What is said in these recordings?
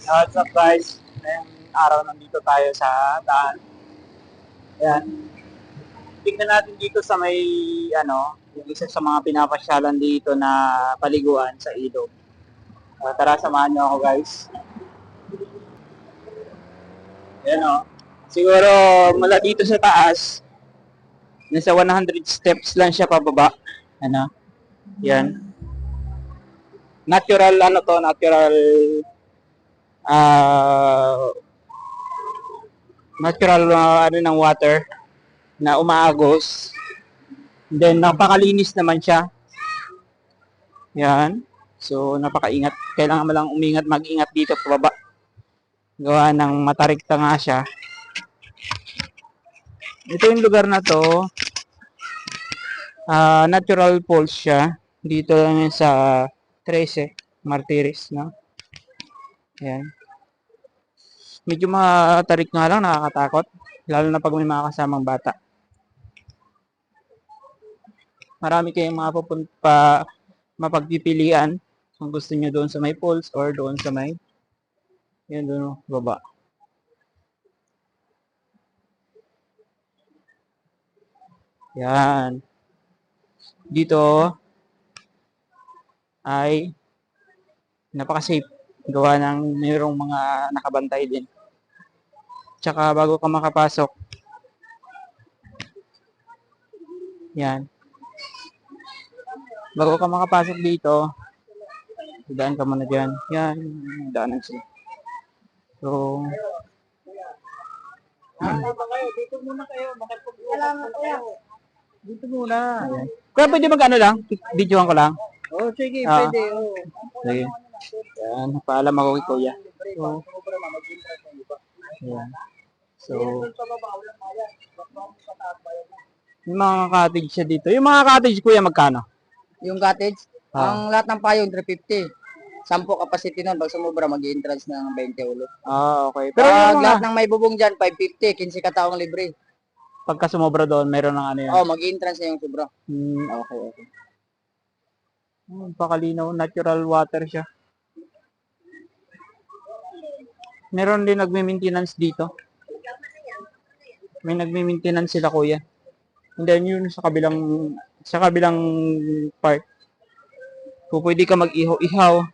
What's up guys? Ngayong araw nandito tayo sa daan. Ayan. Tingnan natin dito sa may yung isa sa mga pinapasyalan dito na paliguan sa ilog. Tara samahan niyo ako guys. Ayan o. Siguro mula dito sa taas, nasa 100 steps lang siya pababa. Ano? Yan. Natural uh, natural ng water na umaagos. Then napakalinis naman siya. Yan. So napakaingat. Kailangan mo lang mag-ingat dito pababa. Gawa ng matarikta nga siya. Ito yung lugar na to. Natural falls siya. Dito lang sa 13 Martires, no? Yan. Medyo matarik nga lang, nakakatakot. Lalo na pag may mga kasamang bata. Marami kayong mga mapagpipilian kung gusto nyo doon sa may falls or doon sa may yun doon baba. Yan. Dito ay napaka-safe. Gawa ng mayroong mga nakabantay din. Tsaka bago ka makapasok, yan. Bago ka makapasok dito, daan ka muna dyan. Yan, daanan sila. So, dito muna kayo. Dito muna. Ayan. Kaya pwede mag-ano lang? Videoan ko lang? Oh, sige, pwede. Oh. Sige. Yan, paalam ako kay Kuya. Yan. So, yung mga cottage siya dito. Yung mga cottage, Kuya, magkano? Yung cottage, ang lahat ng payong 350. 10 capacity nun. Pag sumubra, mag-i-entrance ng 20 ulit. Okay. Pero yung lahat ng may bubong dyan, 550. 15 kataong libre. Pagka sumobra doon, meron ng ano yan? Mag-i-entrance na yung sobra. Okay. Pakalinaw, natural water siya. Meron din nagme-maintenance dito. May nagme-maintenance sila, Kuya. And then yun sa kabilang part. Kung pwede ka mag-ihaw-ihaw.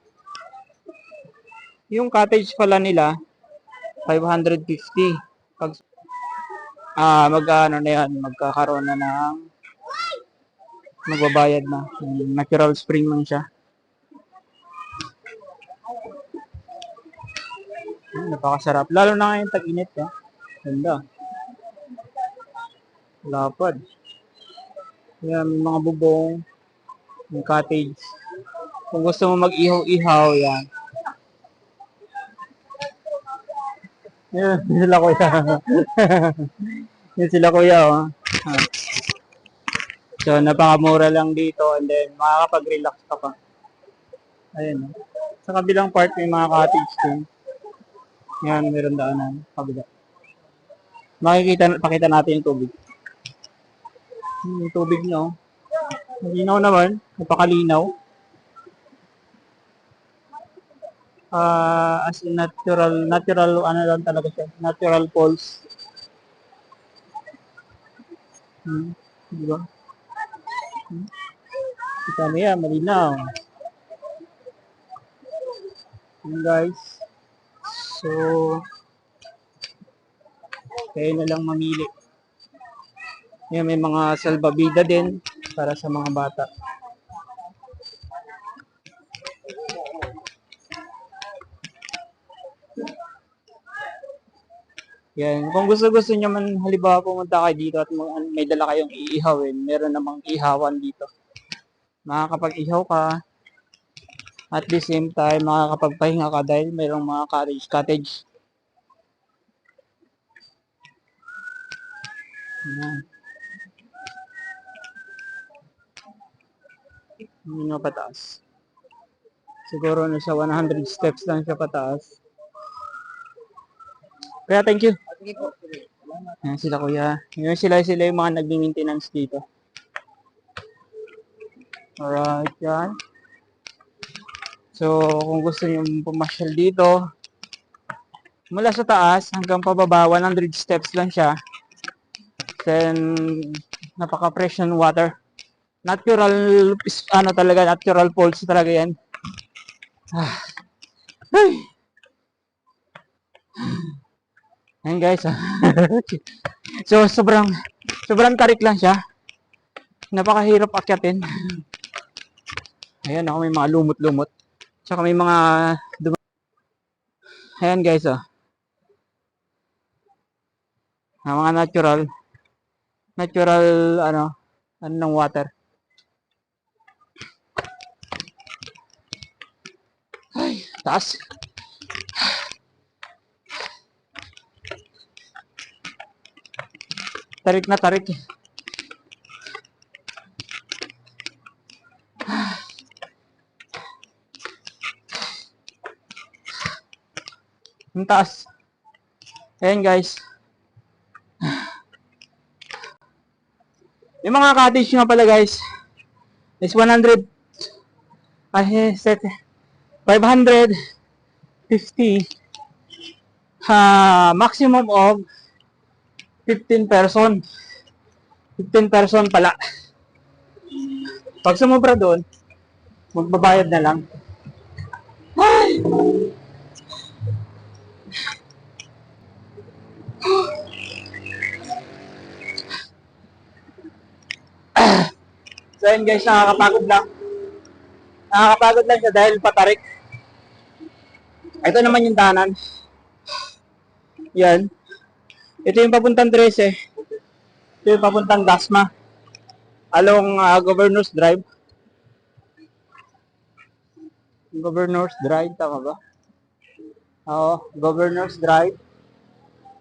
Yung cottage pala nila 550. Pag magkakaroon na ng magbabayad na. Natural spring lang siya. Napakasarap. Lalo na ngayon tag-init. Ganda. Lapad. Yan, mga bubong. Yung cottage. Kung gusto mo mag-ihaw-ihaw, yan. Yan sila Kuya. Yan sila Kuya, oh. So, napakamura lang dito and then makakapag-relax ka pa. Ayun. Sa kabilang part, may mga cottage din. Yan, meron daanan. Kabila. Pakita natin yung tubig. Yung tubig, no? Malinaw naman. Napakalinaw. As in natural, ano lang talaga siya. Natural falls. Diba? Kita mo yan, malinaw. Yun guys. So, kayo na lang mamili. Yan, may mga salbabida din para sa mga bata. Yan. Kung gusto nyo man halimbawa pumunta kayo dito at may dala kayong iihawin, meron namang ihawan dito. Makakapag-ihaw ka. At the same time, makakapagpahinga ka dahil mayroong mga cottage. Yan. Hindi na pataas. Siguro nasa 100 steps lang siya pataas. Kaya thank you. Yan sila Kuya. Yan sila yung mga nagmi-maintenance dito. Alright, yan. So, kung gusto niyo pumasyal dito, Mula sa taas hanggang pababa, 100 steps lang siya. Then, napaka-fresh ng water. Natural, ano talaga, natural falls talaga yan. Ah. Ay. Ayan guys. So, sobrang tarik lang siya. Napakahirap akyatin. Ayan ako, may mga lumot-lumot. Tsaka may mga ayan guys, oh. Mga natural ano ng water. Ay, taas. Tarik na tarik. Ang taas. Ayan guys. Yung mga cottage nga pala guys is 100 set 550 maximum of 15 person. 15 person pala. Pag sumobra doon, magbabayad na lang. Ay! So yun guys, nakakapagod lang. Nakakapagod lang siya dahil patarik. Ito naman yung daanan. Yan. Ito yung papuntang 13. Ito yung papuntang Dasma. Along Governor's Drive. Governor's Drive, tama ba? Oo, Governor's Drive.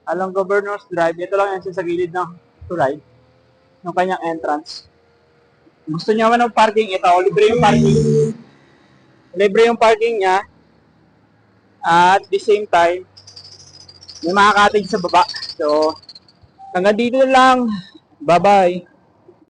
Along Governor's Drive, ito lang yan sa gilid ng tulay. Yung kanyang entrance. Gusto niya man ng parking, ito, libre yung parking. Libre yung parking niya. At the same time, may mga cottage sa baba. So, hanggang dito lang. Bye-bye.